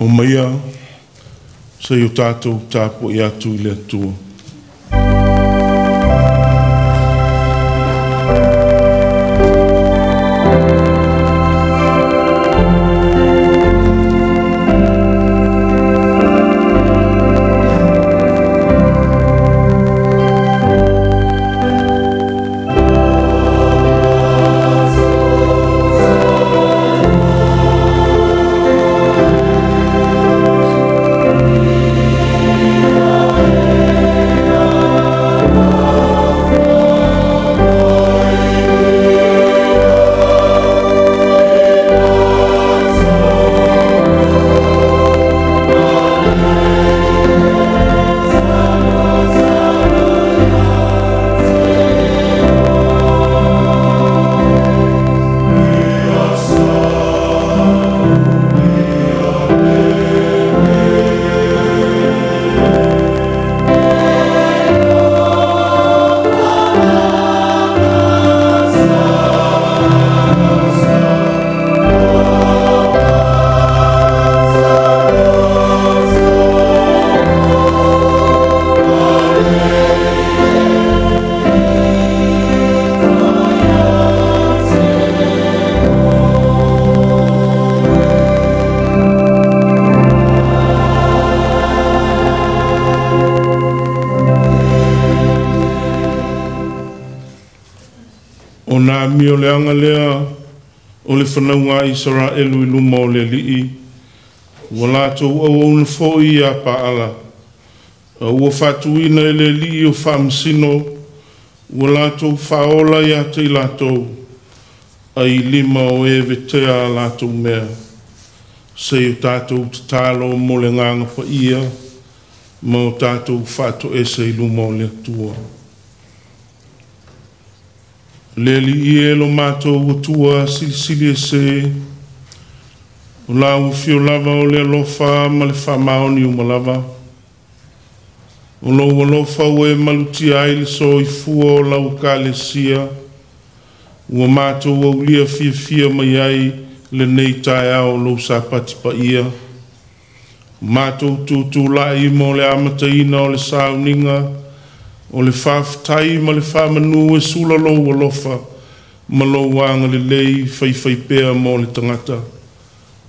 O maia, sa i o tātou tāpo i atu i le atua. Mi o le anga lea o le whanaunga i Saraelu I luma o le lii. Ua lātou au au na fōi a paala. Ua whatuina I le lii o whamsino. Ua lātou whaola I ate I lātou. Ai lima o e vetea lātou mea. Se o tātou te tālo mo le nganga pa ia. Ma o tātou whatu ese I luma o le atua. Leli I lo mātou o tua sili e se. O lau fio lava o le alofa ma le whamaoni o malava. O lau alofa o e maluti ai le so I fua o lau ka le sia. Ua mātou o lia fia mai ai le nei tae au lo sa pati pa ia. Mātou tūtū lai mo le amataina o le sauninga. O le whawhtai ma le whamanu e sula lo alofa. Ma lo wanga le lei whai pēa mo le tangata.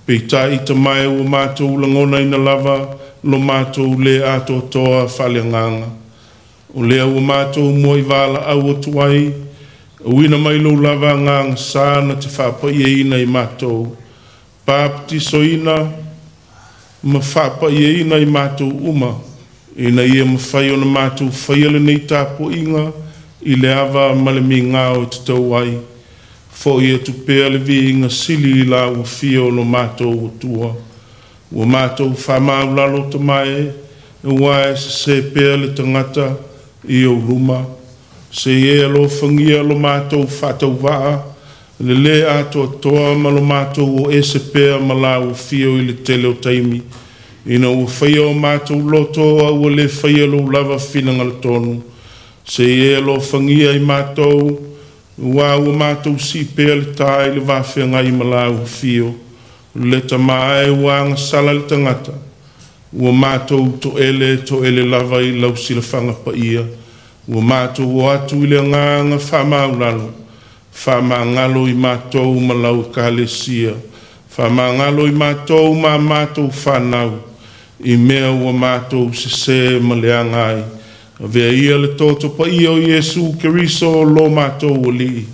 Pei tai ta mai o mātou langona ina lava. Lo mātou le ato toa whale nganga. O lea o mātou moi wala au o tuai. Uina mai lo lava ngang sāna te whapai e ina I mātou. Pāpati soina ma whapai e ina I mātou uma. Ina ia mawhai o na mātou whaiale nei tāpo inga I le awa male mi ngāo I te tau ai. Fo ia tu pēa le vi inga sili I la ua fia o no mātou o tua. Ua mātou whamau lalo ta mai e wae se pēa le tangata I o luma. Se e alo whangia lo mātou whatau waa. Le le ato toa ma lo mātou o ese pēa ma la ua fia o I le tele o taimi. Ina ua whaia o mātou loto a ua le whaia lo lava whinanga le tonu. Se e lo whangia I mātou, ua mātou si pēa le tāi le wawhia ngai malau whio. Le tamae ua anga sala le tangata. Ua mātou to ele lava I lau sila whanga pa ia. Ua mātou o atu I le nganga whamau lalo. Whamangalo I mātou malau kālesia. Whamangalo I mātou ma mātou whanau. I mea ua mātou se ma le angai. Vea ia le toto pa ia o Iesu Keriso lo mātou o li.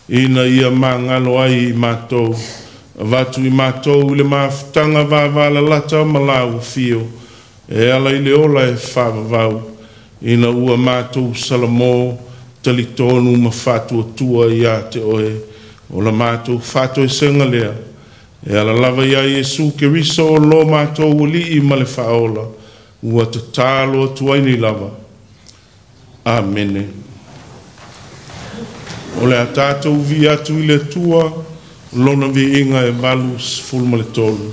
Ina ia mangalo ai I mātou. Vatu I mātou I le mawhitanga vāvala lata malau fio. E ala I le ola e whāvavau. Ina ua mātou salamo talitonu ma whātua tua I a te oe. O la mātou whātua e senga lea. E ala lava ia Iesu Keriso lo mātou o li I ma le whaola. Ua te tālo tuaini lava. Amene. O le a tātou vi atu I le tua, lona vi inga e valus fulma le tolu.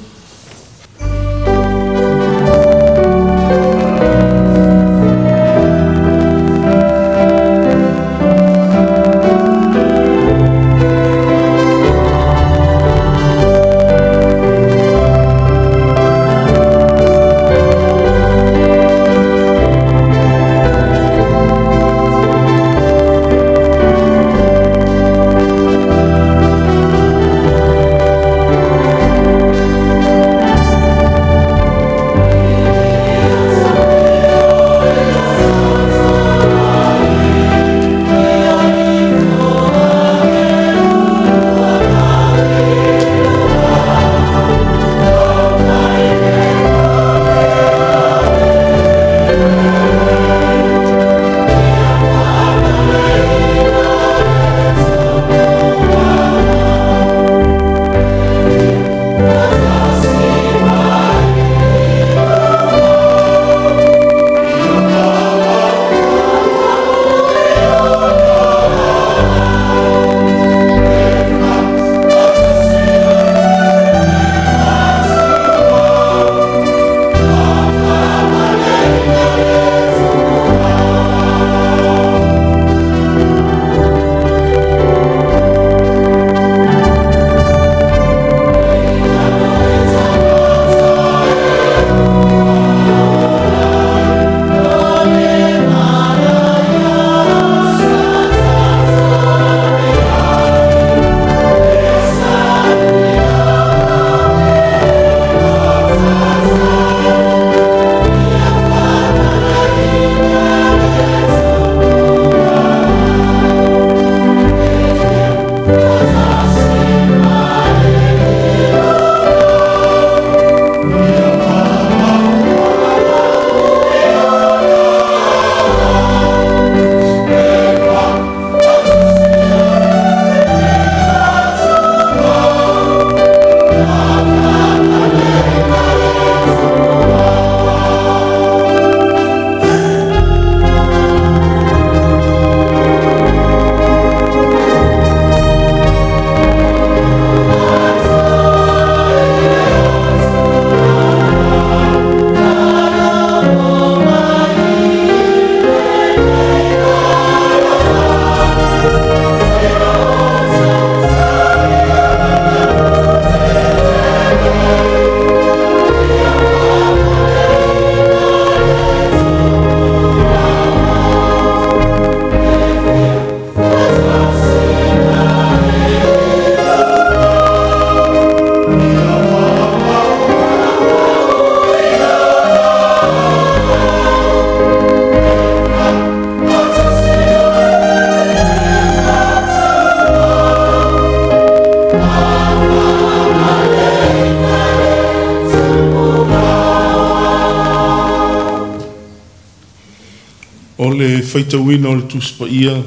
le whaitawina o le tuspa ia.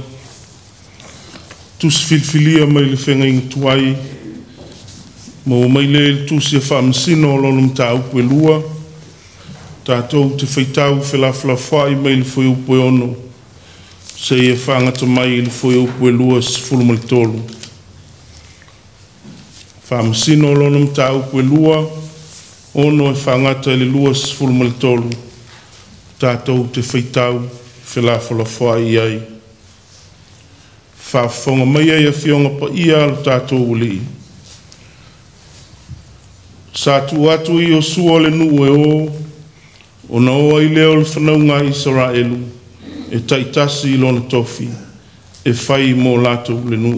Tus filfilia mai le whengai tuai. Mo mai le tusi a whaamsino o lono mta upe lua. Tātou te whaitau whelafla whai mai le whai upe ono. Se e whangata mai le whai upe lua sifuru mai tolu. Whaamsino o lono mta upe lua. Ono e whangata le lua sifuru mai tolu. Tātou te whaitau whelafla whai ai. Whawhonga mai ai a whionga pa ia alo tātou uli. Sa tu atu I o sua le nu e o na oa I leo le whanau ngā Israelu e taitasi I lona tofi e whai mō lātou le nu.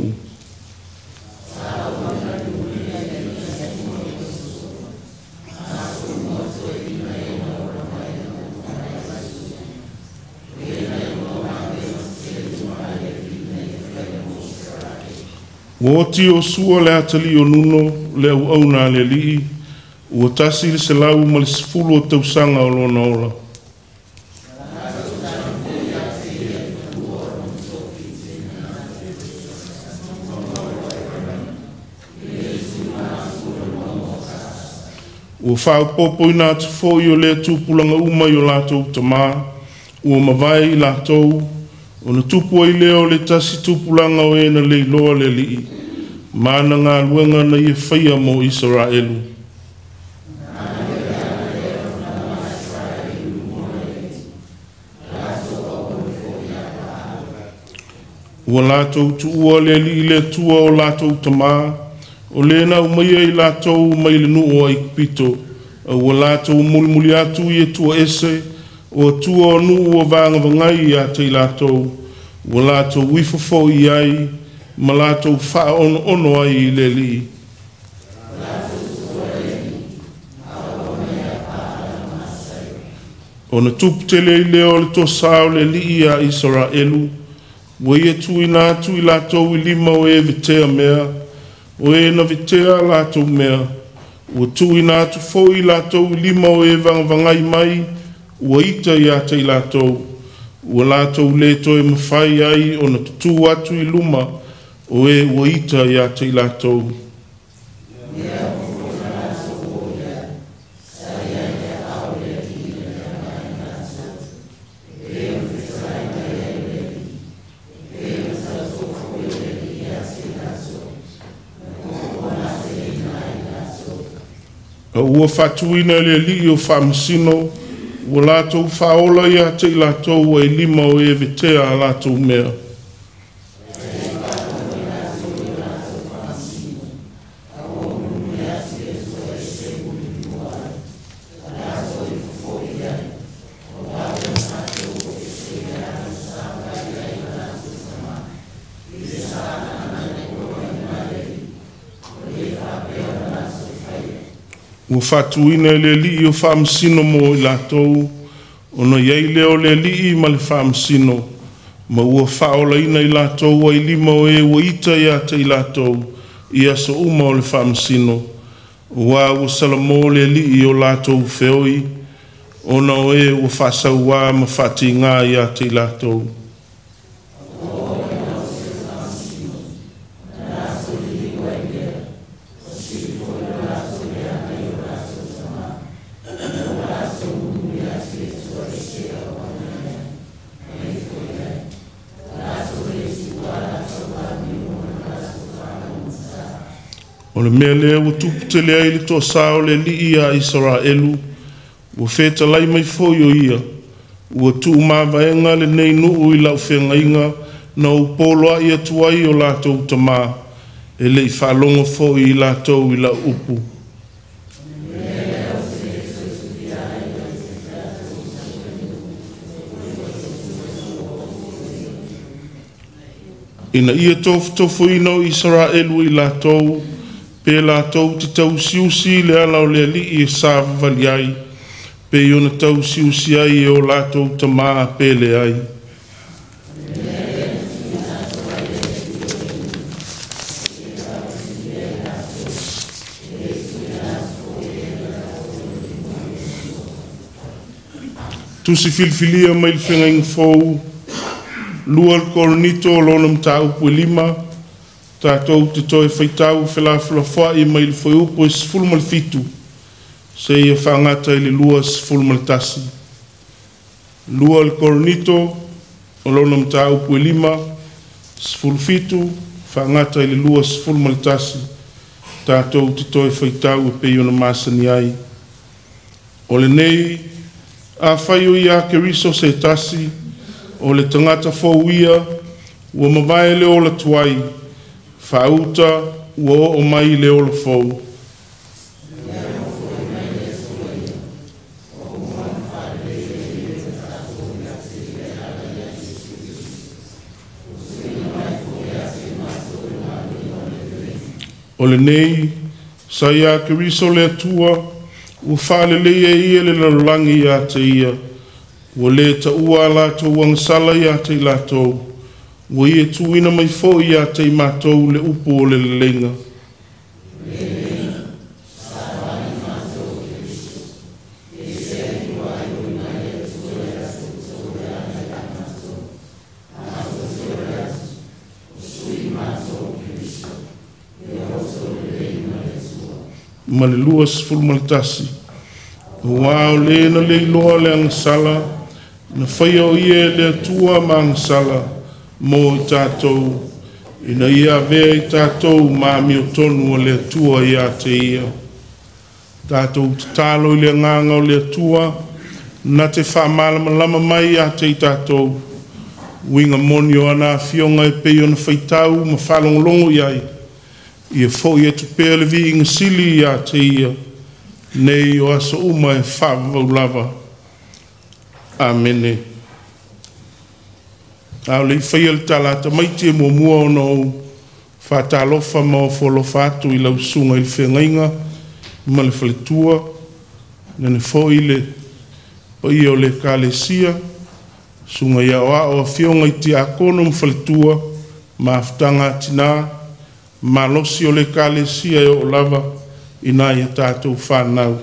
Woti o sua le atali o nuno le au na le li ua tasi le se lau ma le sifulu o tausanga o lona ola. Ua whao popo I nā te fōi o le tūpulanga umai o lātou tamā, ua mawai I lātou, o na tupu ai leo le tasi tupulanga o ena le iloa le li. Mana ngā luenga na I whaia mo Israelu. Ua lātou tu ua le li le tua o lātou tamā, o le na umaia I lātou mai le nuo ai kupito, ua lātou mulimuli atu I e tua ese, o tua o nuo vanga vangai a te lātou, ua lātou wifofo I ai, ma lātou wha ono ai I le li. O na tupu tele I leo le tosao le li a Israelu, ua ia tui nātu I lātou I lima o e vitea mea, o e na vitea lātou mea, ua tui nātu fo I lātou I lima o e vangai mai, ua ita I a te lātou, ua lātou le toi mawhai ai o na tutu atu I luma, o e ua ita I a te lātou. Ua whatuina le li o whamasino, ua lātou whaola I a te lātou e lima o e vitea a lātou mea. Ua whatuina le li o whamasino mo I lātou, ono iei leo le li ma le whamasino, ma ua whaola ina I lātou ai lima o e ua ita I a te I lātou, I aso uma o le whamasino, ua ua salamo le li o lātou whioi, ono o e ua whasauā ma whati ngā I a te I lātou. O le mea lea ua tupu tele ai le toa sao le li a Israelu, ua wheta lai mai foi o ia, ua tu mawaenga le nei nuu I lau whengainga na upoloa I atuai o lātou tamā, e le I whalonga foi I lātou I lau upu. Ina ia tofu ino Israelu I lātou, pe lātou te tau siusi le ala o le li I sāwa vali ai, pe iona tau siusi ai e o lātou tamā pe le ai. Tusi filfilia mai le whengainga fōu, lua le koronito o lona mataupu e 5 tatou te toe whaitau whelawhalafoa i mai le whaiupo e 17 se ia whangata i le lua 18 lua le koronito o lona mataupu e 5 17 whangata i le lua 18 tatou te toe whaitau e pei ona masani ai o le nei a whaio i a keriso se tasi o le tangata fōuia ua mawae le ola tuai whauta ua o mai le ola fōu. O le nei sa ia keriso le atua ua whaalelea ia le lalangi ia te ia ua le ta ua la tau wangsala ia te la tau ua ia tuina mai fo ia te matou le upo o le lenga. Ma le lua sefulumaltasi ua o lē na le iloa le agasala na whaia o ia le atua ma agasala mo i tātou ina ia avea i tātou mami o tonu o le atua ia te ia tātou te tālo i le nganga o le atua na te whaamalamalama mai ia te i tātou winga moni o ana fionga e pei ona whaitau ma whalongolongo iai ia fo ia tu pea le vi inga sili ia te ia nei o aso uma e whaavau lava. Amene. Au le whaia le tala Tamaiti e mua o no whaatalofa ma o wholofa atu i lau sunga i le whengainga ma le whaletua nene fo i le o i o le kalesia sunga ia o a o fionga i te akono ma whaletua ma aftanga tina ma losi o le kalesia e o lava ina ia tātou whanau.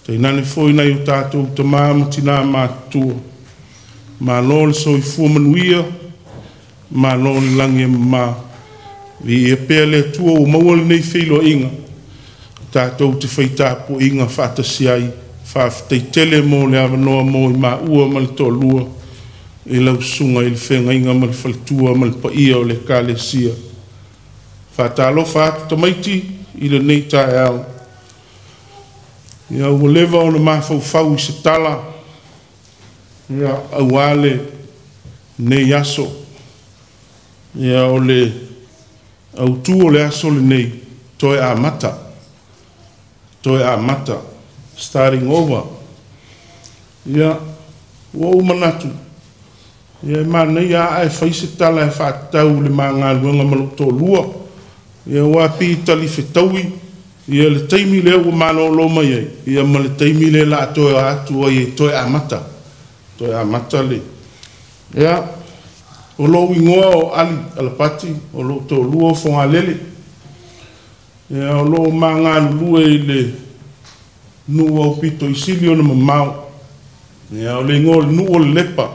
Te inane fo ina i o tātou ta māma tina mātua. Ma lōle so i fuamanuia, ma lōle langi e mā. Vi e pēr le tua o mauale nei whilo inga. Tātou te whaitapo inga whaatasi ai, whaaftei tele mō le awanoa mō i mā ua ma le tō lua. E lau sunga i le whenga inga ma le whaletua ma le paia o le kalesia. Whaatalo whaatu Tamaiti i le nei tae au. Ia ua lewa o le mawhau i se tala. Ia au ale nei aso. Ia o le au tu o le aso le nei. Toi a mata. Toi a mata. Starting over. Ia ua umanatu. Ia mana ia ai whai se tala e whaatau le maa ngā luanga malopto lua. Ia ua pi tali whetaui. Ia le teimi lea ua mana o loma iei. Ia ma le teimi lea la toi a atu o iei toi a mata. Toi a mata le. Ia o lo ingoa o ali alapati. O lo to lua o fonga lele. Ia o lo maa ngā lua i le nua o pito i sili o na mamau. Ia o le ingoa le nua o le lepa.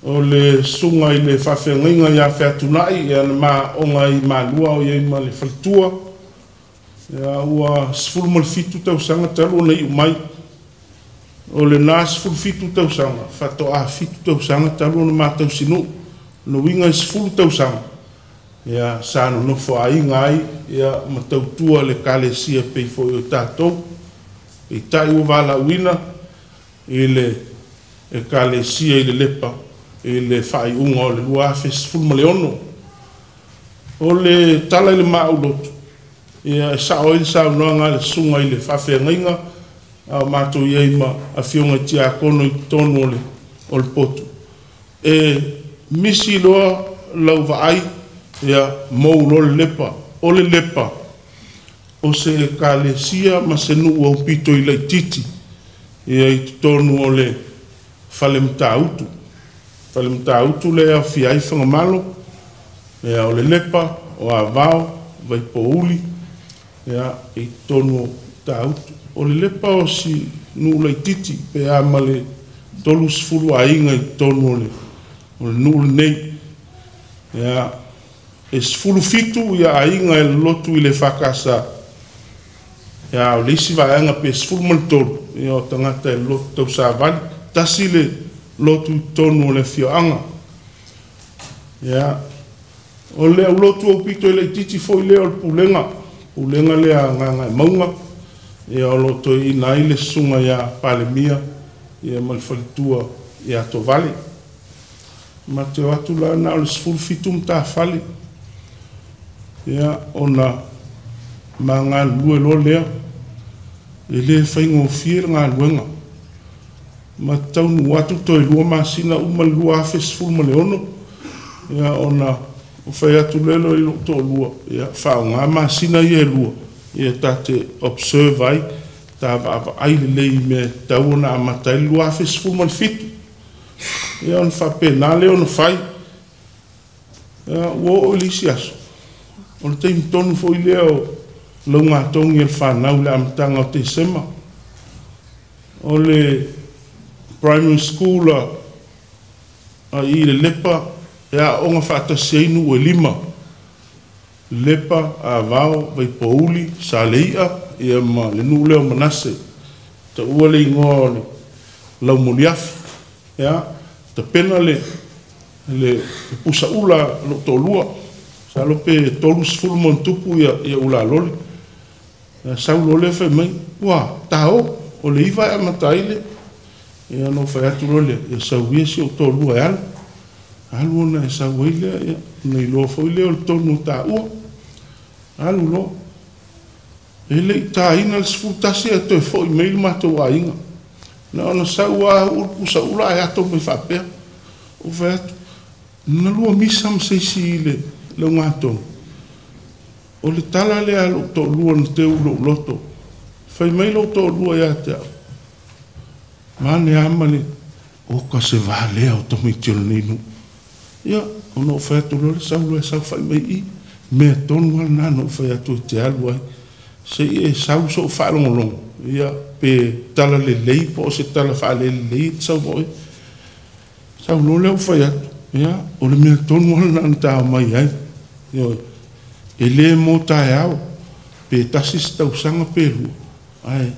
O le sunga i le whawhengainga ia wheatunai ia na maa onga i maa lua o iei ma le whaletua. Ia ua sifuru fitu tau sanga talo na i umai. O le nā sifuru fitu tau sanga. Whato a fitu tau sanga talo na maa tau sinu. No winga i sifuru tau sanga. Ia sāno no wha inga ai. Ia matau tua le kalesia pei fo i o tātou. I tai ua wala uina. I le kalesia i le lepa. I le whai unga o le lua awhis fulmaleono. O le tala i le maulotu. Ia e sao i sao noa ngā le sunga i le whawhengainga. A mātou iei ma a whionga tia kono i tono o le potu. E misi loa lau vaai. Ia mou lo le lepa. O le lepa. O se kalesia ma se nuu au pito i lai titi. Ia i tono o le whalemta utu. Whalemta utu le au fiai whangamalo. Ia o le lepa, o a vao, vai po uli. Ia i tono ta utu. O le lepa o si nuu lai titi. Pe a ma le tolu sifuru a inga i tono o le nuu lenei ia e sefulu fitu ia aiga e lotu i le fakasa ia o le isi vaeaga pe sefulu ma le tolu ia o tagata e lotu tausavali tasi le lotu i tonu o le fioaga ia o le au lotu au pito i le ititi foi lea o le pulega lea agaga e mauga ia o loto ina ai le susuga ia palemia ia ma le faletua ia tovali ma te atu lana o le sefulu fitu matafali ia ona magalulue lo lea e lē faigofie le galuega ma taunu atu toe lua masina uma le lua afe sefulu ma le ono ia ona o fai atu lelo i lo toʻalua ia faaogā masina ia e lua ia tate observe ai tavaavaai lelei me tau ona amata i le lua afe sefulu ma le fitu ia ona faapena lea ona fai ia ua o i le isi aso o le taimitonu foʻi lea o laugatogi e le fanau le amataga o tesema o le primary school i le lepa e aʻoga faatasiai nuu e 5 lepa avao vaipouli saleia ia ma le nuu lea o manase taʻua le igoa o le laumoliafi ia tapena le pusaʻula loo tolua sa lo pe tolu sefulu mo tupu ia ula lole sau lole fai mai ua tao o le iva e amatai le ia no fai atu lole ia sauia si o tolu e alu ona e sau ai lea ia nei loa foi lea o le tonu tāua alu lo e lei tāina le sefulu tasi e toe foʻi mai le matou aiga na ona sau a pusaʻula e ato mai faapea o fai atu na lua misa ma seisi le laugatou o le tala lea loo toʻalua na teu loo loto fai mai loo toʻalua iā te ao mane ama le oka se vā lea o tamaiti o lenei nuu ia ona o fai atu lole saulo e sau fai mai i mea tonu alanana o fai atu e te alu ai sei e sau so o faalogologo ia pe tala lelei po o se tala faalelelei te sau moʻi saulo lea o fai atu ia o le mea tonu alanana taomai ai ia e lē mo taeao pe tasi se tausaga pelua ae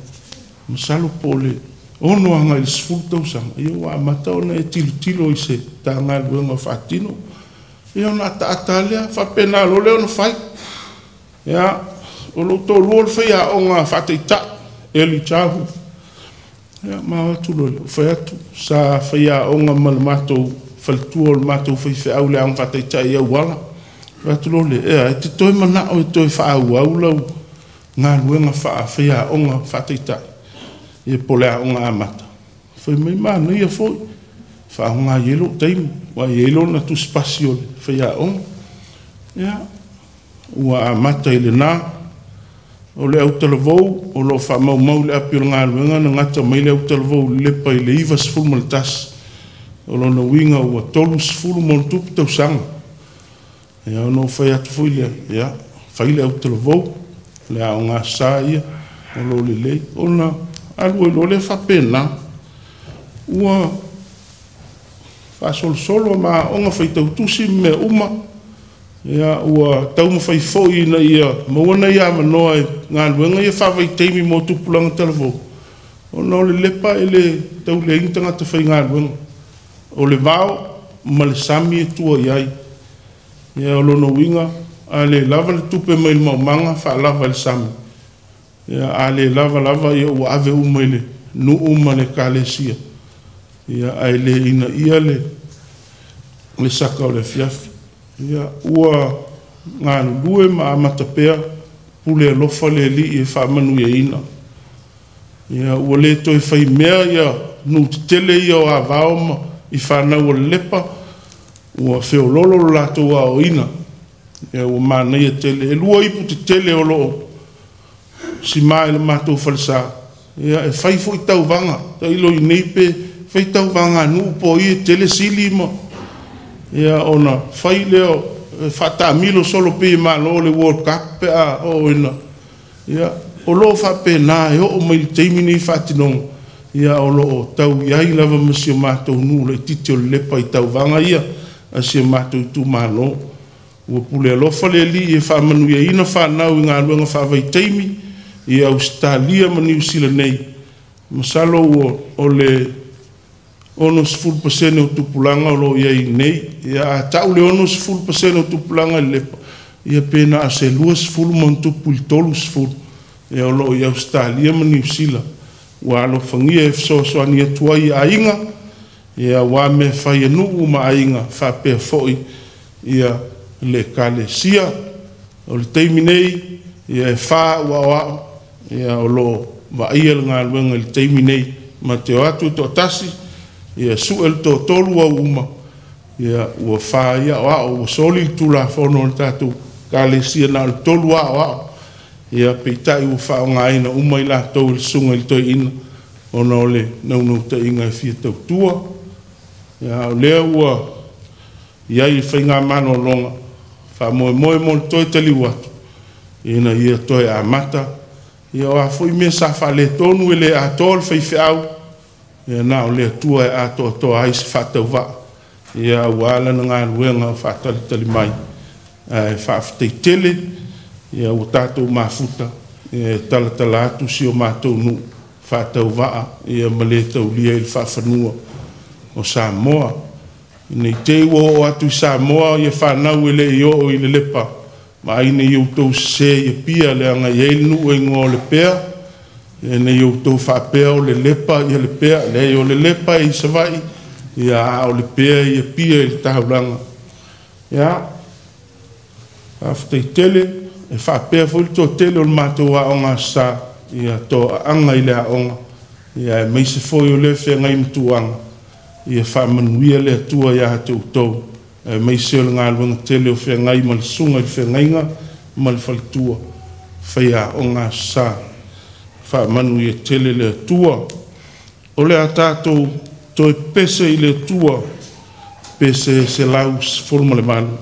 masalo po le ono aga i le sefulu tausaga ia ua amata ona e tilotilo i se tagaluega faatino ia ona ataata lea faapena lo lea ona fai ia o lou tolua o le faiaʻoga faataitaʻi eli chahu ia ma atu lole o fai atu sa faiaʻoga ma le matou faletua o le matou faifeʻau le aga faataitaʻi auala fatulole e te toi mana o toi faauau lau galuega faiaʻoga faataitaʻi ia pole aʻoga amata fai mai manaia foʻi faaoga iai loo taimi ua iai lona tusipasi o le faiaʻoga ia ua amata i lenā o le autalavou o loo faamaumau le api o le galuega na gata mai le autalavou le lepa i le iva sefulu ma le tasi o lona uiga ua 3 mo le tupu tausaga ia ono fai atu foi lea ia fai le autalavou le aʻoga sa ia o lo lelei ona alu e lo le faapena ua faasolosolo ma aʻoga faitautusi mea uma ia ua tauma fai foʻi ina ia mauana ia manoa e galuega ia faavaitaimi mo tupulaga talavou ona o le lepa e le tauleaigi tagata fai galuega o le vao ma le sami e tua i ai ia o lona uiga a le lava le tupe mai le maumaga faalava le sami ia a le lava ia ua ave uma i le nuu ma le kalesia ia ae lē ina ia le saka o le afiafi ia ua galulue ma amata pea pule alofa le alii e faamanuiaina ia ua lē toe fai mea ia nuutetele ia o avao ma i fanau o le lepa ua feololo lo latou aoina ia ua manaia tele e 2 ipu tetele o loo simā i le matou falesā ia e fai foʻi tauvaga tailo i nei pe fai tauvaga anuu po ia tele sili ma ia ona fai lea faataamilo solo pe malo le World Cup pe a o ina ia o lo fa pena e o mai taimi ni fatino ia o loo tau iai lava ma sia mātou nu le titi o le lepa I tau vanga ia a sia mātou tu malo ua pule alofa le li e whaamanu ia ina whanau I ngā luenga whawai I Australia ma New Zealand nei masalo o le onos 10% o tupulanga o lo iai nei ia a tau le onos 10% o tupulanga le lepa ia pena a se luas fulu mon tupu I tolus fulu ia o lo I Australia ma New Zealand ua alo fangia e fsoasoani atua I ainga ia wa me whai anu ma ainga whapea foi ia le kalesia o le teimi nei ia e wha ua ia o lo wa ia ngā luenga le teimi nei ma te o atu to tasi ia suel to tolu au uma ia ua wha ia o soli tu la fono le tatu kalesia na le tolu ia peitai ua wha o ngā ina uma I la tau le sunga I toi ina o no le nau te inga e fia tau tua ia o lea ua ia I whai ngā mano longa wha moe mo le toi tali watu ina ia toi a mata ia o a fwoi mea sa wha le tonu e le a tol whai whiau ia na o lea tua e a toa aisi whatau wa ia ua ala na ngā ruenga whatali tali mai e whaaftei tele ia o tātou mafuta e tala atu si o mātou nu whatau waa ia male tau lia I whawhanua o Samoa nei te ua o atu I Samoa ia whanau e le I o I le lepa ma aine I outou se ia pia le anga I eilnu e ngō le pea e nei I outou whapea o le lepa ia le pea le o le lepa I savai ia o le pea ia pia I le tahauranga ia aftei tele e whapea fwili tō tele o le mātou a o ngā sā ia tō anga I le aonga ia e meise foi o le whea ngai mtuanga ia whamanuia le atua ia te utou e meise o le ngā luenga tele o whea ngai ma le sunga I whea ngainga ma le whalitua whea o ngā sā whamanuia tele le atua o le a tātou tō e pese I le atua pese se laus forma le manu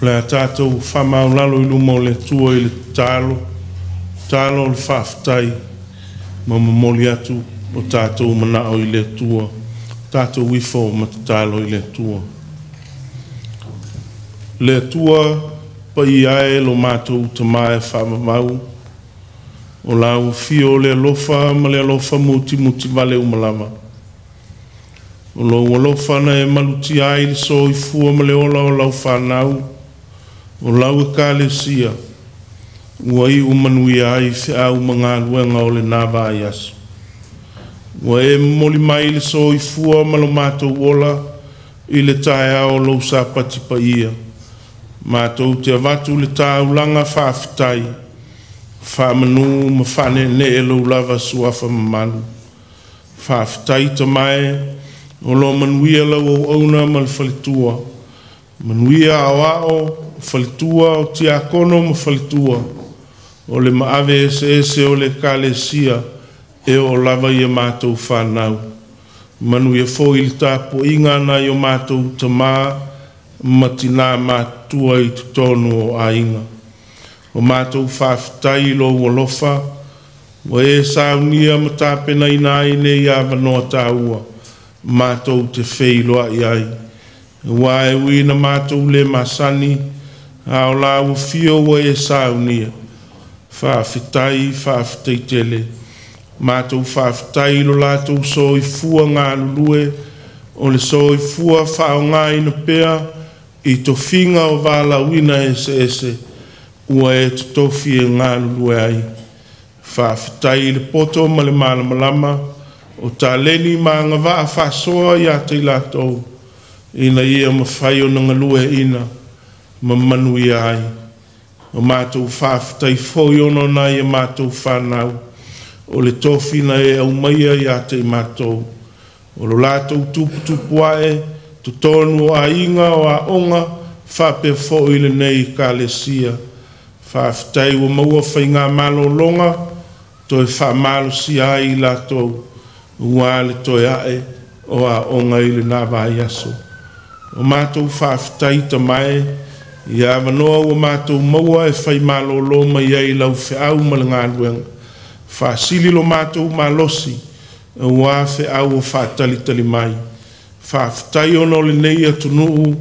Le tātou whamau lalo I luma o le tua I le talo le whawhtai ma mamoli atu o tātou manao I le tua tātou wifo ma talo I le tua. Le tua pa I ae lo mātou tamae whamamau o lau fio le alofa ma le alofa muti vale umalama. O lo alofa na e maluti ai le so I fua ma le ola o lau whanau o lau e ka le sia ua I umanui ai fe au mga luenga o le nawa ai aso. Ua e moli mai le so I fua ma lo mātou ola I le tae ao lo sa pati pa ia. Mātou te avatu le tāulanga whawhitai whamanu ma whane ne e lo lava suafa mamanu. Whawhitai ta mai o lo manuia lau au auna ma le whalitua. Manuia au ao whalitua o tia kono ma whalitua. O le maave ese o le kalesia e o lava I mātou whanau. Manuia fo I le tāpo inga na I o mātou tamā matina mātua I tutonu o ainga. O mātou whawhitai lo walofa, o e saunia ma tāpena ina ine I awanoa tāua, mātou te wheiloa I ai. Wa e wina mātou le masani, ao lau fio o e saunia. Whawhitai tele. Mātou whawhitai lo lātou so I fua ngā lulue, o le so I fua whao ngā ina pea, I to finga o wala wina ese, ua e to tofi e ngā lulue ai. Whawhitai le poto ma le malamalama, o tā leni ma ngā waa whasoa I a te lātou, ina ia ma whai o nga lue ina, ma manu I ai. O mātou whawhitai fōi ono na I a mātou whanau, o le tofi na e au maia I a te mātou. O lo lātou tupu ae, tu tonu a inga o a onga, whape fōi le nei ka le sia. Whawhitai o maua whai ngā malo longa, toi whamalo si ai I lātou, ua le toi ae o a onga I le nawa I aso. O mātou whawhitai ta mai, I awanoa o mātou maua e whai malo loma I ai lau whi au ma le ngā luenga. Whaasili lo mātou malosi, ua whi au o whaatalitali mai. Whawhitai ono le nei atu nuu,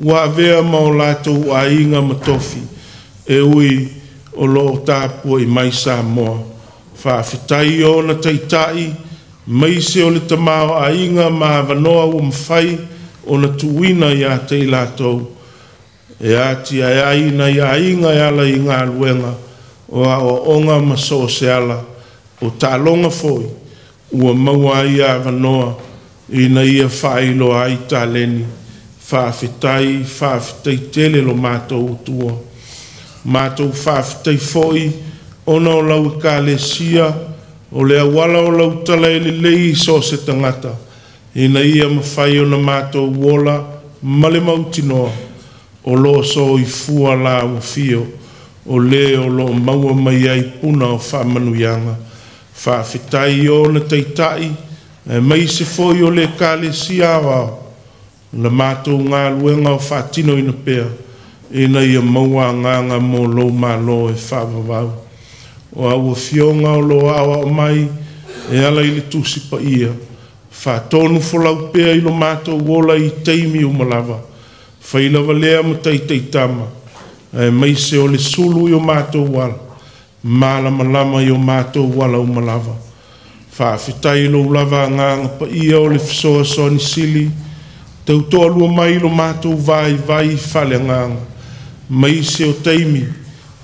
ua vea ma o lātou a inga matofi, e ui o lo tāpua I mai Samoa. Whawhitai o na taitai, maise o le tamao a inga ma avanoa o mwhai o na tuwina I a te lātou. E ati a aina I a inga I ala I ngā luenga, o a o onga ma so se ala, o tālonga foi, ua maua I a avanoa, ina ia whailo ai tā leni, whawhitai tele lo mātou utua. Mātou whawhitai foi, ona o lau ka le sia, o le awala o lau tala ele lei so se tangata. Ina ia mawhai o na mātou wola, male mautinoa, o lo so I fua la o fio, o le o lo maua mai ai puna o whamanuyanga. Whawhitai o na taitai, e mai se foi o le kale si awa, la mātou ngā luenga o whātino ina pēr, ina ia maua nganga mō lo malo e whawawau. O aua fionga o lo awa o mai, e ala I le tusi pa ia, whātonu wholau pēr I lo mātou wola I teimi o malawa, whailawa lea ma taitama, e mai se o le sulu I o mātou wala, malama lama I o mātou wala o malawa. Whawhitai lo lava nganga pa ia o le fisoa soni sili, tau toa lua mai lo mātou vai whale nganga. Mai se o teimi,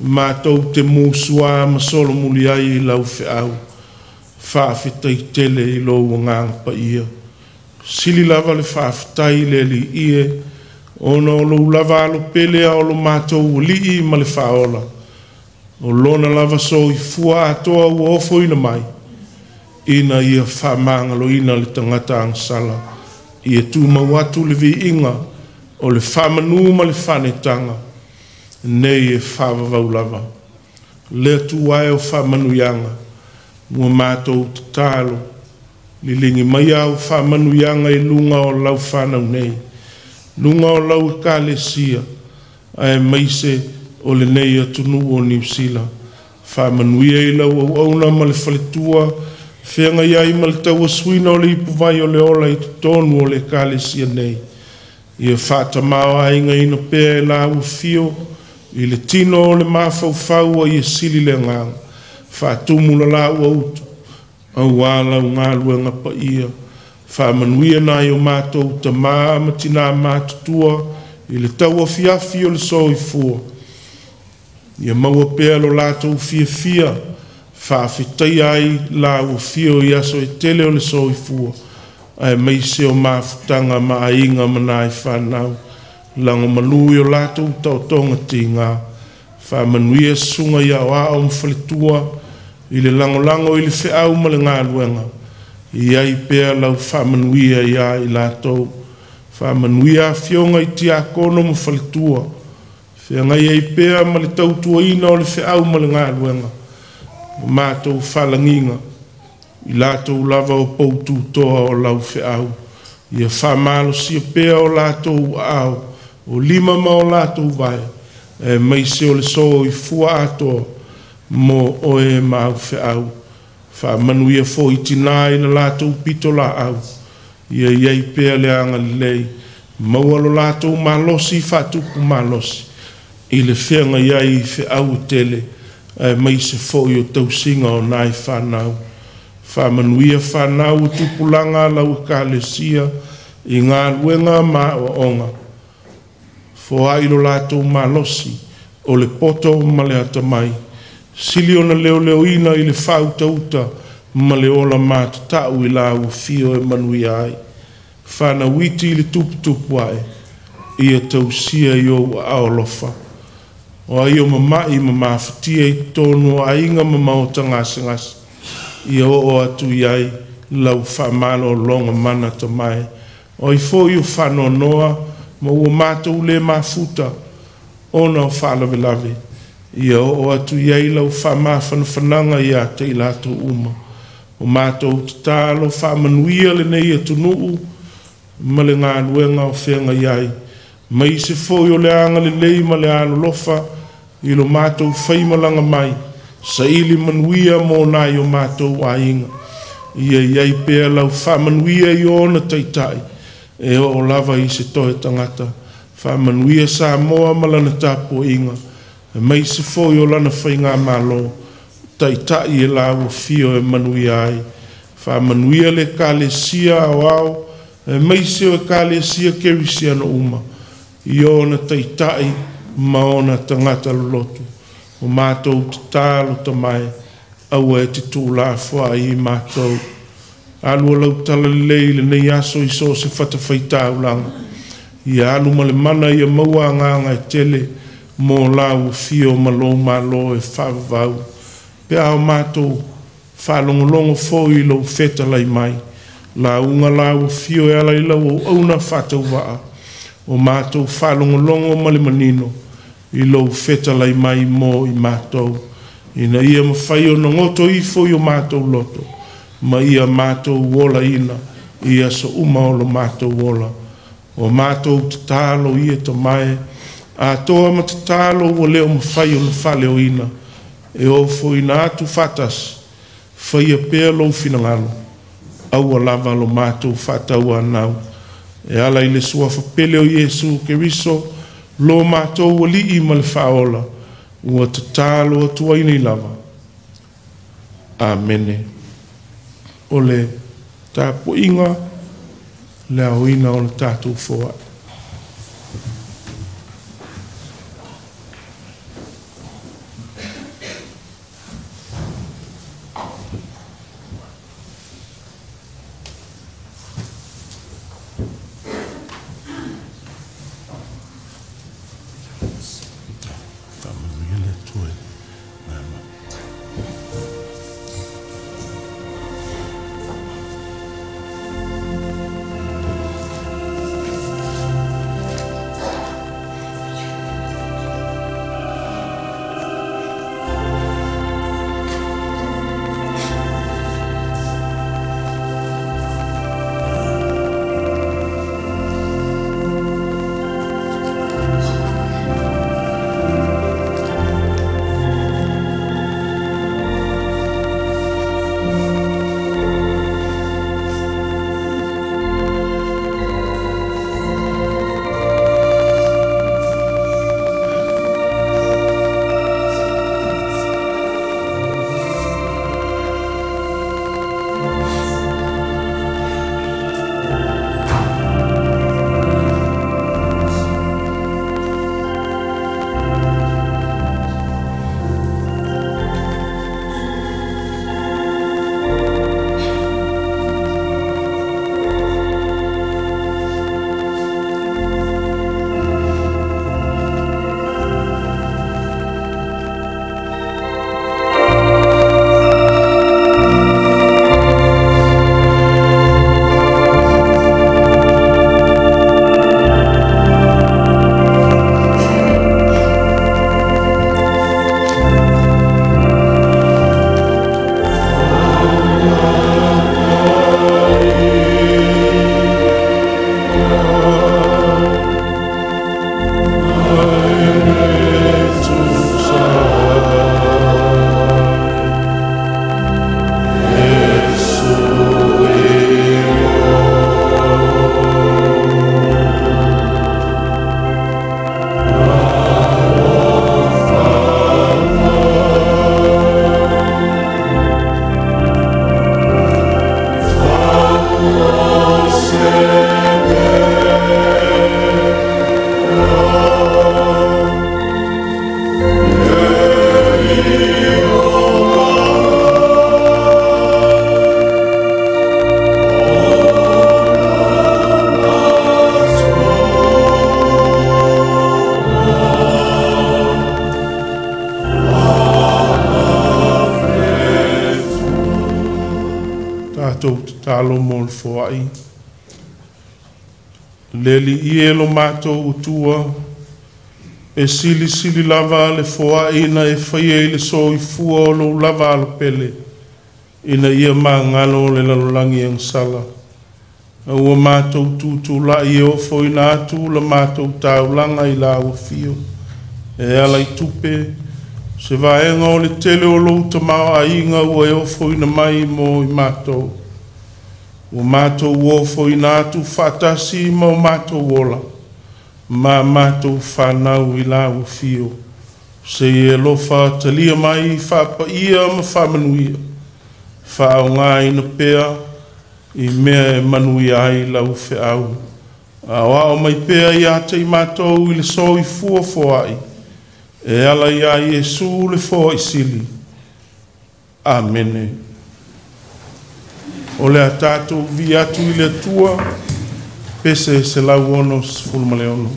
mātou te mūsua ma solo muli ai I lau whiau. Whawhitai tele I lo nganga pa ia. Sili lava le whawhitai le li ie, ono lo lava alo pele a o lo mātou li I ma le whaola. O lona lava so I fua atoa ua ofo ina mai. Ina ia whamangalo ina le tangata ang sala. Ia tūma watu le vi inga o le whamanu ma le whanetanga. Nei e whawawau lava. Le tu ai o whamanu yanga. Mua mātou te tālo. Lilingi mai au whamanu yanga I lunga o lau whanau nei. Lunga o lau ka le sia. Ai maise o le nei atunu o New Zealand. Whamanuia I lau au auna ma le whaletua, whenga iai ma le taua suina o le ipuvai o le ola I tonu o le kālesia nei. Ia whātamau ainga ina pēa la ua fio, I le tino o le mawhauwhau a ia sili le ngang. Whātumula la ua utu, au ala u ngā luenga pa ia. Whamanuia na I o mātou ta ma tina mātutua, I le taua fiafi o le soi fua. Ia maua pēa lo lātou fia, whawhitai ai la ua fio I aso e tele o le soi fua. Ai meise o mafutanga ma ainga manai whanau. Lango manui o lātou tautonga ti ngā. Whamanuia sunga ia o a o mwhaletua, I le lango I le whiau ma le ngā luenga. I ai pēa lau whamanuia ia I lātou. Whamanuia fionga I tia kono mwhaletua. Whianga I ai pēa ma le tautua ina o le whiau ma le ngā luenga. Mātou whalanginga. I lātou lava o poutu toa o lau whiau. Ia whamalo sia pēa o lātou au. O lima ma o lātou vai. E meise o le so I fua atoa. Mo o e mau whiau. Whamanuia fo I tina I na lātou pito la au. Ia iai pēa le anga lei. Maua lo lātou malosi whatupu malosi. I le whianga iai I whiau tele. E meise fo I o tausinga o nai whanau. Whamanuia whanau o tupulanga lau kālesia. I ngā luenga ma o onga. Fo ailo lātou malosi. O le poto ma le atamai. Sili ona leo leo ina I le whautauta ma le ola mātatau I la ua fio e manuia ai. Whana witi I le tupu ai. Ia tausia I o aolofa. O ai o mamai ma mawhatia I tonu a inga ma maota ngasi. Ia o atu iai lau whamalo longa mana tamai. O I fo I o whano noa ma ua mātou le mafuta. Ona o whalave lave. Ia o atu iai lau whamawhanawhananga ia te I lato uma. O mātou te tālo whamanuia le nei atu nuu. Ma le ngā luenga o whenga iai. Mai se foi o le anga le lei ma le alo lofa. I lo mātou whaimalanga mai. Sa ili manuia mō nai o mātou a inga. Ia iai pēa lau whamanuia I ona taitai. E o lava I se toe tangata. Whamanuia sa moa malana tāpua inga. E mai se foi o lana whainga malo. Taitai e la ua fio e manuia ai. Whamanuia le kālesia au au. E mai se o kālesia kerisia no uma. I ona taitai ma ona tangata lotu. O mātou te tālo tamai. Aua e te tūla fua I mātou. Alua lau tala lei le nei aso I so se whatawhaitau langa. I alu ma le mana I a maua nganga e tele. Mō lau fio malo malo e whawavau. Pea o mātou whalongolongo fōi lau feta lai mai. La unga lau fio e ala I lau o auna whatau waa. O mātou whalongolongo ma le manino. I lau feta lai mai mō I mātou. Ina ia mawhai o na ngoto I fōi o mātou loto. Ma ia mātou wola ina. Ia so uma o lo mātou wola. O mātou te tālo ia ta mai. A toa ma te tālo o leo mawhai o le whale o ina. E o fōi na atu whatas. Whaia pēa lo finangalo. Aua lava lo mātou whatau anau. E ala I le sua whapele o Iesu Keriso. Lo mātou o li I ma le whaola. Ua te tālo atua ina I lava. Amene. O le tāpo inga. Le au ina o le tātou fōa. talo mo le foai. Le li ie lo mātou utua, e sili lava le foai na e whaia i le so i fua o lo lava alo pele, ina ia ngalo le lalolangi ang sala. Ua mātou tūtū la i ofo ina atu la mātou taulanga i la uafio, e ala i tupe, se vaenga o le tele o louta mao a inga ua e ofo ina mai mo i mātou. Ua mātou ofo ina atu whatasi mo mātou ola, ma mātou whanau i la uafio, se e lofa talia mai whapa ia ma whamanuia, whao ngā ina pea, i mea e manui ai lau fe au. A wao mai pea i ate i mātou i le so i fua foai, e ala i a Iesu le fo i sili. Amene. O le a tātou vi atu i le atua, pese se lau ono se fulmale ono.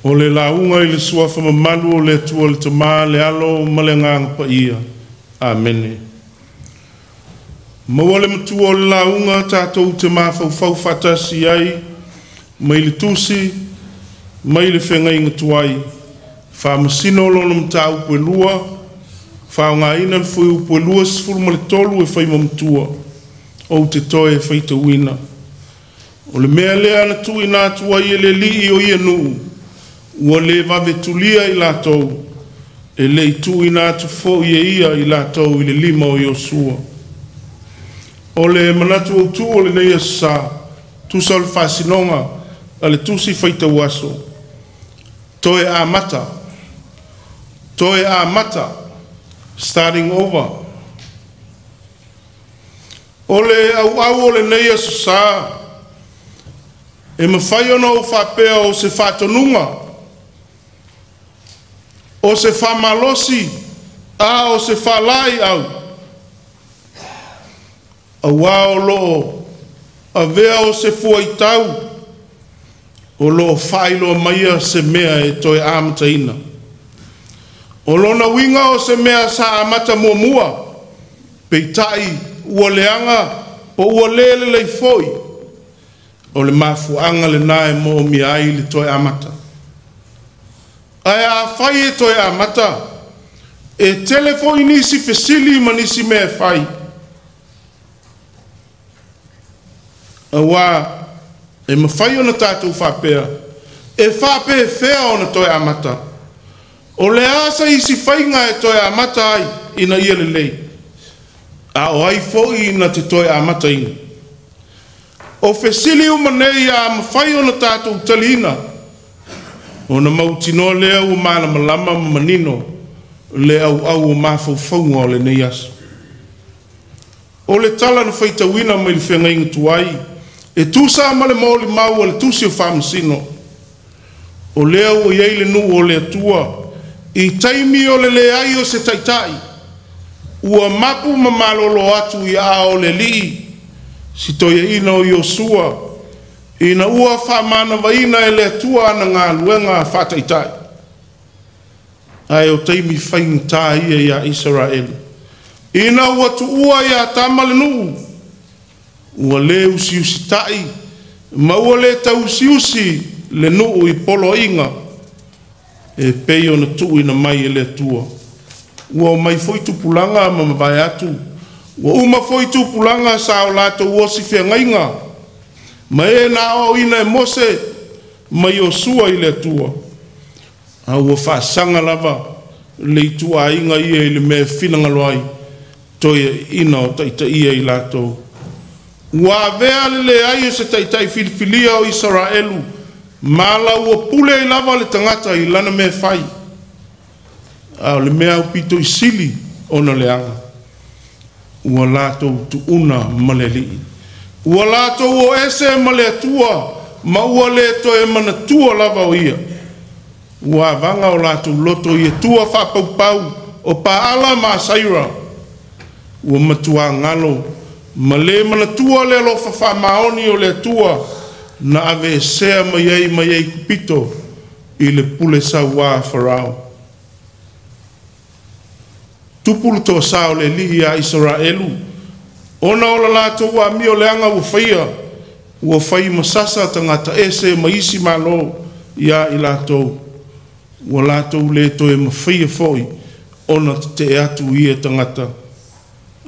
O le launga i le suafa mamalu o le atua le tamā le alo ma le nganga pa ia. Amene. Maua le matua o le launga tātou te mawhau fatasi ai, mai le tusi, mai le whenga inga tuai, wha masino lona mta upo e lua, wha ngā ina le fui upo e lua sifuru ma le tolu e whai mamtua, o te toe e whaita uina. O le mea lea na tui nā tuai e le li o ia nuu, ua le vave tulia i lātou, e le i tui nā tu fo ia i lātou i le lima o Iosua. O le manatu o tu o le neia sa, tu sa le whasinonga, a le tusi whaita waso. Toe a mata. Toe a mata. Starting over. O le au o le neia sa, e mawhai ona o whapea o se whatonunga. O se whamalosi, a o se whalai au. A wao loo, a vea o se fuaitau, o loo whailo maia se mea e toi amataina. O lona winga o se mea sa amata mua mua, peitai ua leanga, po ua lele lei foi, o le mafuanga le nae mo mi ai le toi amata. Ai a whai e toi amata, e telefoi nisi fesili ma nisi mea whai. Awa, e mawhai ona tātou whapea, e whape whea ona toi amata. O le asa isi whainga e toi amata ai, ina ia le lei. A o ai foi ina te toi amata ina. O fesili umanei a mawhai ona tātou talina. O na mautino lea u mana malama manino, le au o mawhauwhaunga o le nei aso. O le tala na whaita wina mai le whenga inga tuai, e tusa ma le maoli mau o le tusi o whamasino. O lea o iei le nu o le atua, i taimi o le leai o se taitai, ua mapu ma malolo atu i a o le lii, si toia ina o Iosua, ina ua whamana waina e le atua ana ngā luenga whataitai. Ai o taimi whaingta ia ia Israel. Ina ua tu ua ia tamale nuu, ua le usi tai, ma ua le tau usi le nuu i polo inga, e peo na tuu ina mai e le atua. Ua mai foi tupulanga ma mawai atu, ua uma foi tupulanga sa o lato ua si whiangainga, ma e na o ina e mose, ma Iosua i le atua. A ua whaasanga lava, le itua inga ia i le mea whinanga loai, toia ina o Taitaiina i lato. Ua vea le ai se taitai filifilia o Israelu, mala ua pule i lava le tangata i lana me fai. A le mea upito i sili ona leanga. Ua lato tu una maleli. Ua lato o ese male atua, ma ua le to e manatua lava o ia. Ua vanga o lato loto i tua whapaupau o paala ma saira. Ua matua ngalo, ma le manatua le lo whawha maoni o le tua, na ave sea mai kupito i le pule sa wā wharao. Tupulu tō sao le lihi a Israelu, ona o la lato ua mi o leanga ua whai masasa tangata ese ma isi malo ia i lato. Ua lato le to e mawhaia foi, ona te atu ia tangata.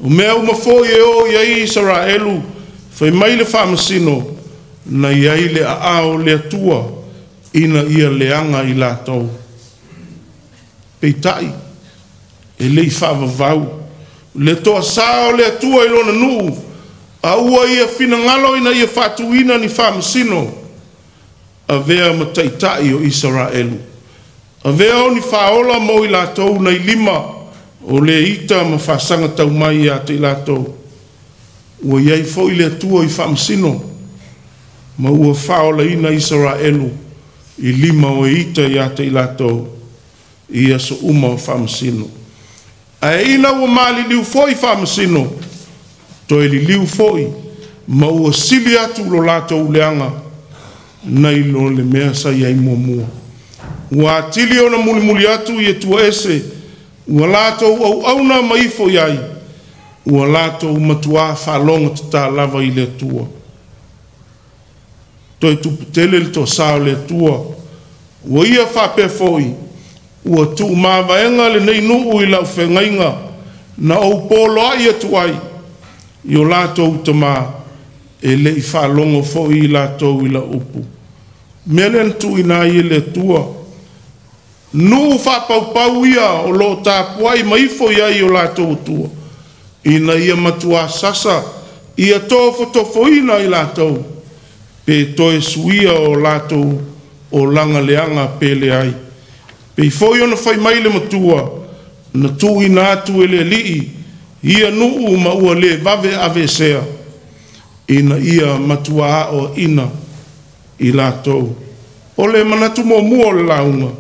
O mea umafoi e o iai Israelu, whai mai le whamasino, na iai le aao le atua, ina ia leanga i lātou. Peitai, e lei whaavavau, le toa sao le atua i lona nuu, a ua ia whinangalo ina ia whatuina ni whamasino, a vea ma taitai o Israelu. A vea o ni whaola mo i lātou na i lima, o le ita ma whasanga tau mai a te lato. Ua iai fo i le atua i whamasino, ma ua whaola ina Israelu, i lima o ita i a te lato, i aso uma o whamasino. A ina ua maali liu fo i whamasino, to e li liu fo i, ma ua sili atu lo lato uleanga, nei lo le mea sa iai mua mua. Ua tili ona muli atu i tua ese. Ua lātou au auna maifo iai. Ua lātou matua whalonga tata lava i le tua. Toi tupu tele le to sao le tua. Ua ia whape foi. Ua tu mawaenga le nei nuu i lau whengainga. Na au polo ai atu ai. I o lātou tama e le i whalonga foi i lātou i la upu. Melen tu ina i le tua. Nuu whapau ia o lo tāpuai maifo ia i o lātou tua. Ina ia matua sasa. Ia tofo ina i lātou. Pe toe suia o lātou o langa leanga pele ai. Pe foi ona whai maile matua. Na tu ina atu ele lii. Ia nuu ma ua le vave avesea. Ina ia matua o ina i lātou. O le manatu mua le launga.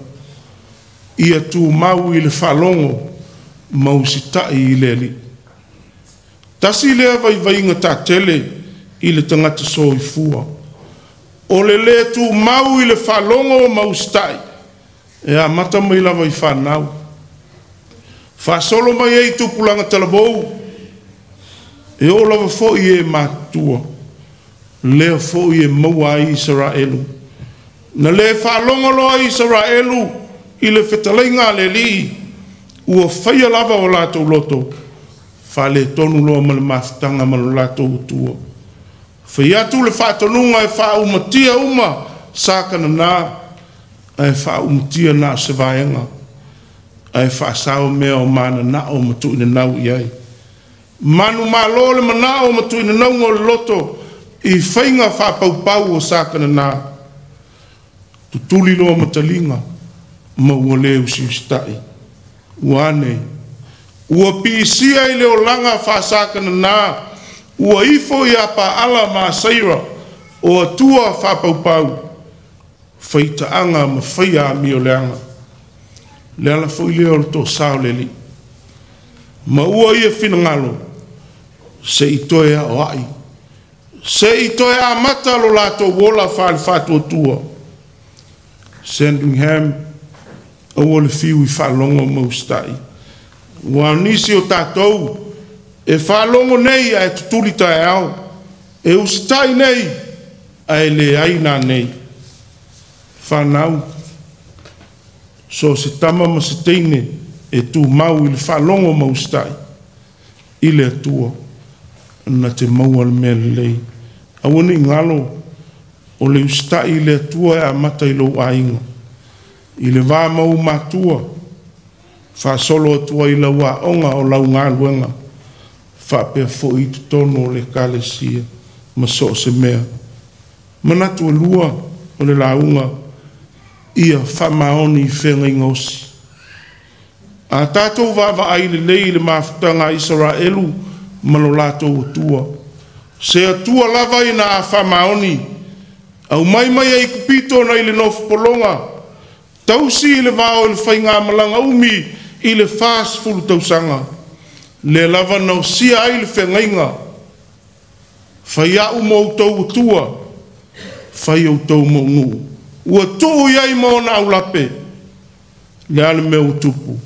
Ia tu mau i le whalongo. Mau sitai i le li. Tasi lea vai inga tā tele i le tangata so i fua. O le tu mau i le whalongo mau sitai. E a mata mai lava i whanau. Whasolo mai ei tupulanga talabou. E o lava fo i e matua. Lea fo i e maua i Israelu. Na le whalongo loa i Israelu i le whetalainga le li. Ua whaia lava o lātou loto. Whale tonu loa ma le mawhitanga ma le lātou utua. Whai atu le whatonunga e whaumatia uma sākana nā. E whaumatia nā se vaenga. E whaasau mea o mana na o matu ina nau iai. Manu malo le mana o matu ina nau ngō le loto. I whainga whapaupau o sākana nā. Tutuli loa matalinga. Ma ua leo si ustai. Ua anei. Ua pisia i leo langa whaasakana nā. Ua ifo i apa ala ma saira. O atua whapaupau. Whaitaanga ma whaia mi o leanga. Leala fo i leo to sao leli. Ma ua ia whina ngalo. Se i toe a o ai. Se i toe a mata lo lato wola whaali whātua tua. Sandringham. A wale fiu i whalongo maustai. Wa nisi o tātou. E whalongo nei a e tutuli tai au. E ustai nei a e le aina nei. Whanau. So se tama ma se teine e tu mau i le whalongo maustai. I le atua. Na te maua le mea lei. A wane ngalo o le ustai i le atua e a mata i lo ainga. I le vā mau matua. Wha solo atua i lau a onga o lau ngā luenga. Wha pia fo i tutono o le kalesia. Ma so se mea. Manatu lua o le launga. Ia wha maoni i whenga ingosi. A tātou vava ai le lei le mawhutanga Israelu. Malo lātou atua. Se atua lava i na a wha maoni. Au mai ai kupito na i le nofu polonga. Tausi i le vāo i le whainga malanga umi i le fast fulu tausanga. Le lava nau sia ai le whengainga. Whai au mau tau atua. Whai au tau mau ngu. Ua tuu iai mau na au lape. Le ale mea utupu.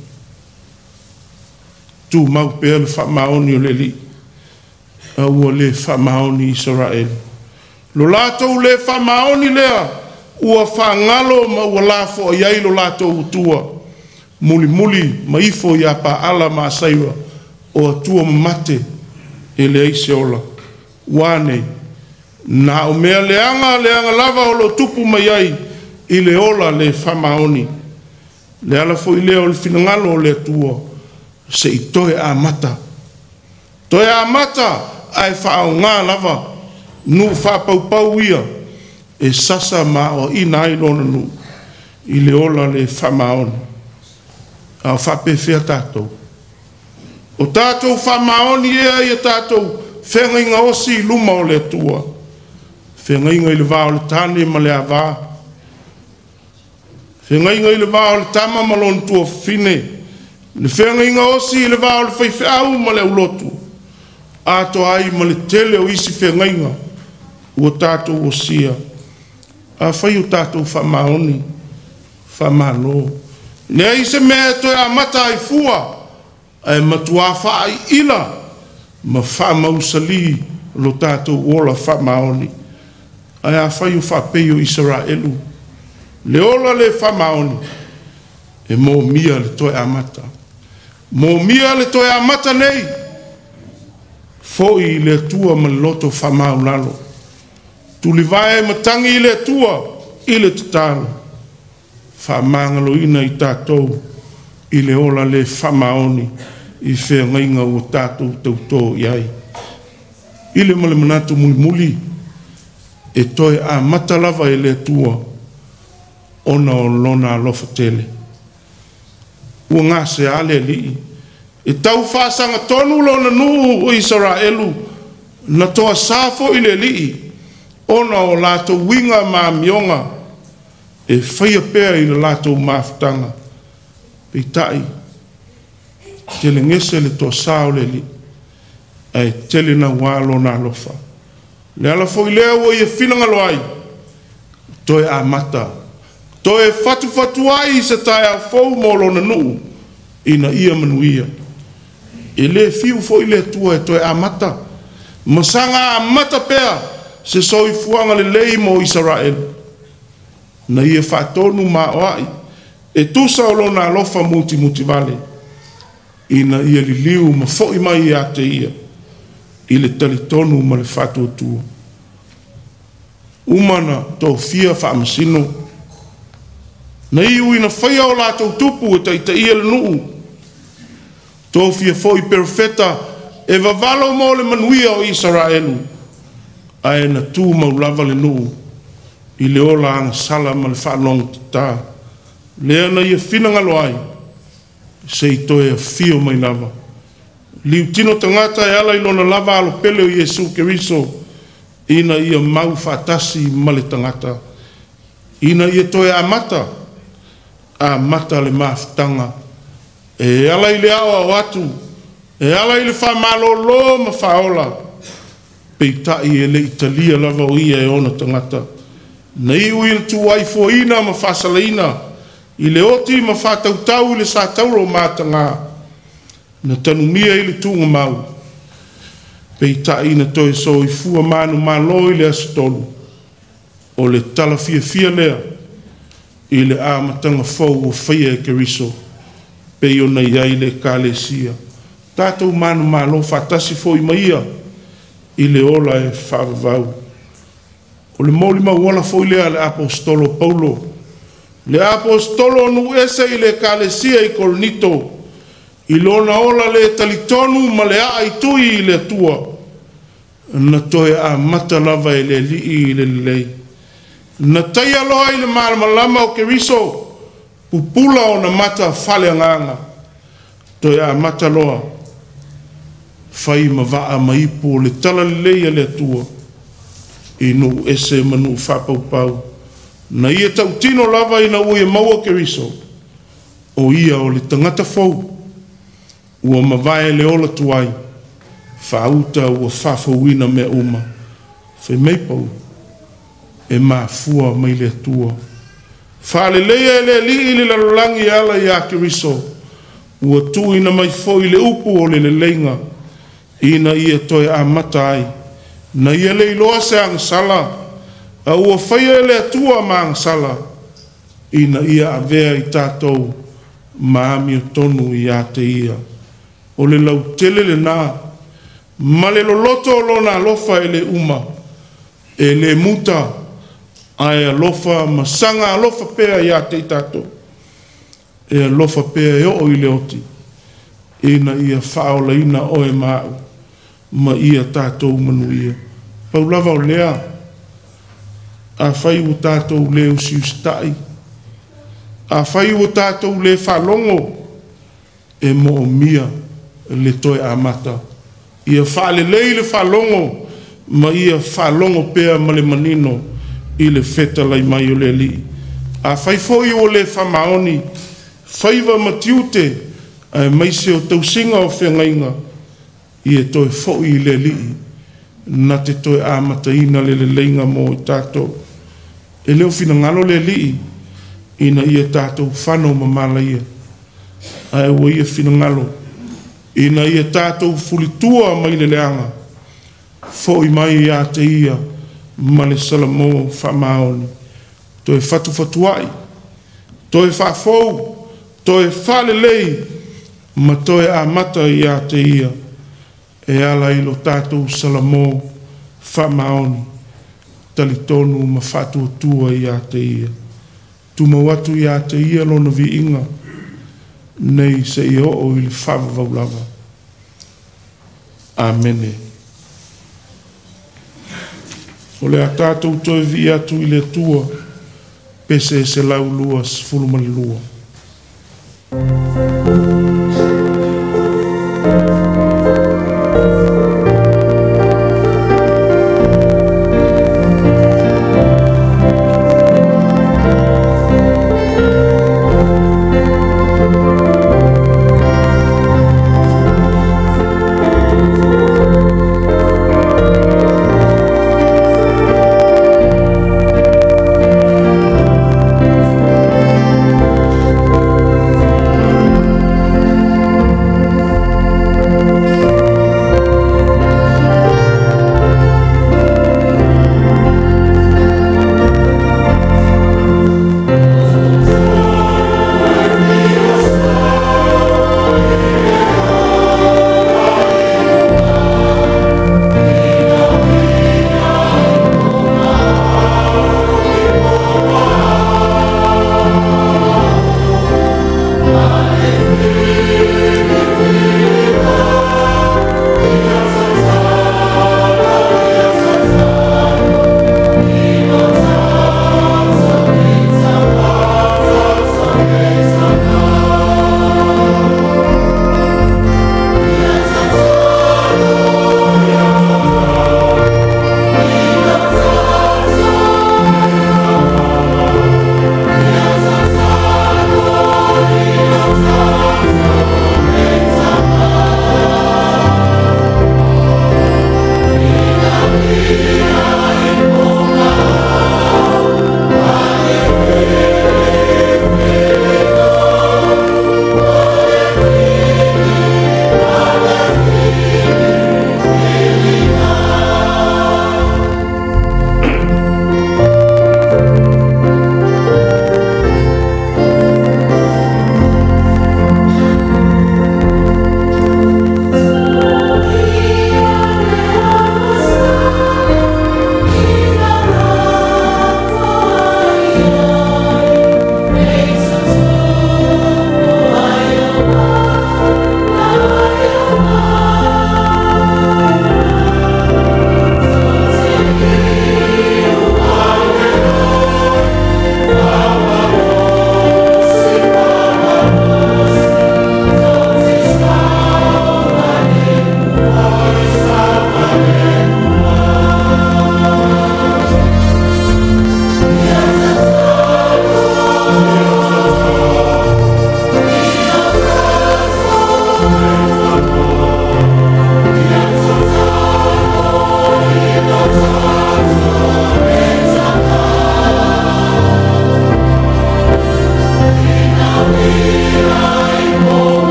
Tu mau pēr le whamaoni o le li. Ua le whamaoni Israel. Lo lātou le whamaoni lea. Ua whangalo ma ua lafo i ailo lātou utua. Muli ma ifo i apa ala ma saira. O atua mate e le eise ola. Wane. Na o mea leanga lava o lo tupu mai ai. I le ola le whamaoni. Le ala fo i leo le finangalo o le atua. Se i toe a mata. Toe a mata ai whao ngā lava. Nu whapaupau ia. E sasa ma o ina ai lona nu. I le ola le whamaoni. A whape whea tātou. O tātou whamaoni ea i a tātou whenga inga osi luma o le tua. Whenga inga i le vāo le tāne ma le avā. Whenga inga i le vāo le tama ma lona tua whine. Le whenga inga osi i le vāo le whaiwheau ma le ulotu. Ato ai ma le tele o isi whenga inga. Ua tātou o sia. A whai o tātou whamaoni. whamano. Nea i se mea toi a mata ai fua, ai matua wha ai ila, ma wha mausali lo tātou ola wha maoni. Ai a whaiu wha peio Israelu. Le ola le wha maoni, e mō mia le toi a mata. Mō mia le toi a mata nei, foi le tua ma loto wha maulalo. Tuli vai matangi le tua, i le tatalo. Wha mangalo ina i tātou, i le ola le wha maoni, i whea ngainga o tātou tautō iai. I le male manatu muli muli, e toi a matalava e le tua, ona o lona alofa tele. Ua ngā se ale li, e tau whasanga tonu lona nuu o Israelu, na toa safo i le li, ona o lato winga ma mionga, e whaia pēr i le lato mafutanga. Pei tai, tele ngese le toa sao le li, ai tele na walo na alofa. Le ala foi lea o i e whilanga loai, toi a mata, toi fatu ai se tai a fau molo na nuu, ina ia manuia. E le fiu foi le tua e toi a mata, masanga a mata pea, se soi fuanga le lei mo Israel. Na ia whatonu ma oai, e tusa o lona alofa muti vale, ina ia li liu ma foi mai a te ia, i le talitonu ma le whatu atua. Umana tō fia whaamasino. Na iu ina whaia o lātou tupu e Taitaiina le nuu. Tō fia foi perfeta e vavalo mo le manuia o Israelu. Ae na tū maulava le nuu. I le ola anga sala ma le whaalong tā. Lea na ia whinanga loai. Se i toe a fio mai lava. Liu tino tangata e ala ilona lava alo pele o Yesu Keriso. Ina ia mau whatasi ma le tangata. Ina ia toe a mata le mafutanga. E ala i le awa watu. E ala i le whamalolo ma whaola. Peitai e le Italia lava o ia e ona tangata. Na iu ina tuwai fo ina ma whasalaina. I le oti ma whatautau i le sātauro mātanga. Na tanumia i le tunga mau. Peitai na toi so i fua manu malo i le asitolu. O le tala fia lea. I le amatanga fau o whaia e Keriso. Pei o na iai le kālesia. Tātou manu malo whatasi fo i maia. I le ola e whavavau. O le moli mauala fo i lea le apostolo Paulo. Le apostolo nu ese i le kālesia i Korinito. I lona ola le talitonu ma le a i tui i le tua. Na toe a mata lava e le li i le lei. Na tai aloha i le malamalama o Keriso. Pupula o na mata fale nganga. Toe a mata loa. Fai ma vaa maipo le tala lei le tua. I nu ese manu whapau pau. Na ia tautino lava i na ue maua Keriso. O ia o le tangata fau. Ua mawae le ola tuai, whauta ua whawhauina me uma. Whai meipau, e mafua mai le tua. Whale leia le li le lalangi ala i a Keriso. Ua tuina mai foi le upu o le leinga. Ina ia toi a mata ai. Na ia le iloa se ang sala. A ua whaia le tua ma ang sala. Ina ia avea i tātou maami o tonu i a te ia. O le lau tele le nā, ma le loloto o lona alofa e le uma, e le muta, ai alofa, masanga alofa pea i a te tato, e alofa pea e o i le oti, ina ia whaola ina o e mau, ma ia tātou manu ia. Paulava o lea, a whai o tātou le usiustai, a whai o tātou le whalongo, e mo o mia, le toi amata. Ia whaale lei le whalongo, ma ia whalongo pea ma le manino, i le feta lai mai o le li. A whaifoi o le whamaoni, whaiva matiute, a maise o tausinga o whengainga, ia toi foi i le li, na te toi amata ina le leinga mo i tātou. E leo whina ngalo le li, ina ia tātou whanau mamala ia. Ai ua ia whinangalo. Ina ia tātou fulitua mai le leanga. Fo i mai ia te ia ma le salamo whamaoni. Toi whatuwhatuai. Toi whafou. Toi whalelei. Ma toi amata ia te ia. E ala ilo tātou salamo whamaoni. Talitonu ma whatuatua ia te ia. Tuma watu ia te ia lona vi inga. Nei se i o ili whawavaulava. Amene. O le a tātou toi vi atu i le tua. Pese se lau lua sfulumali lua.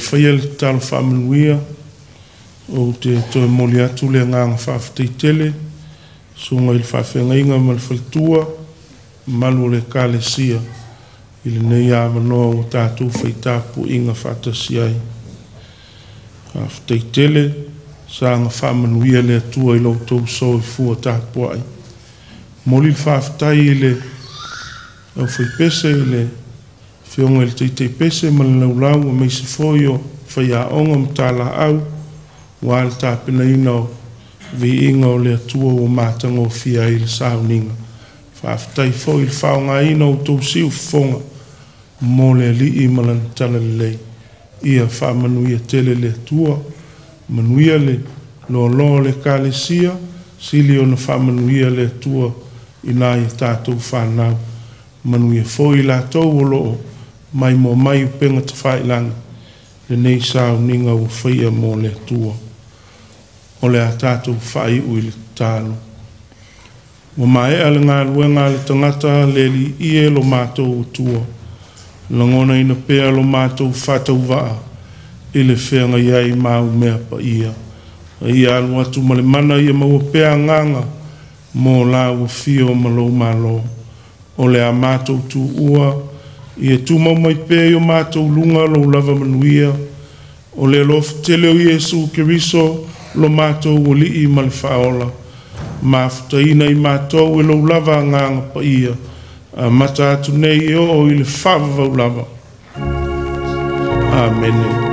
whaia le talo whamanuia o te toe moli atu le nganga whawhataitele sunga il whawhengainga ma le whalitua malu le kalesia i le nei a manoa o tātou whaitapu inga whatasi ai whawhataitele sanga whamanuia le atua i Lotu Aso i fua tāpua ai moli le whawhatai i le au whaipese i le whionga il teitei pese ma le laulau o meise foio whaia onga ma Tala au wa le tāpina ina o vi inga o le atua o mātanga o fia i le sauninga. Whawhatai fo i le whaonga ina o tau siu whonga mo le li i malan tala le lei. Ia whamanuia tele le atua, manuia le lo le kalesia, sili o na whamanuia le atua i nā i tātou whanau. Manuia fo i la tau o loo mai mo mai upenga te whailangi le nei sauninga o whaia mo le atua. O le a tātou whai ui le tālo. Mo mai ale ngā luenga le tangata le li ie lo mātou o tua. Langona ina pēa lo mātou whatau waa i le whenga iai mau mea pa ia. Ia alu atu ma le mana ia maua pēa nganga mo la ua fio ma lo malo. O le a mātou tu ua ia tu mau mai pēa o mātou lunga lo lava manuia. O le lof tele o Yesu Keriso lo mātou o li i ma le whaola. Taitaiina i mātou e lo lava nganga pa ia. Mata atu nei o i le whawavau lava. Amen.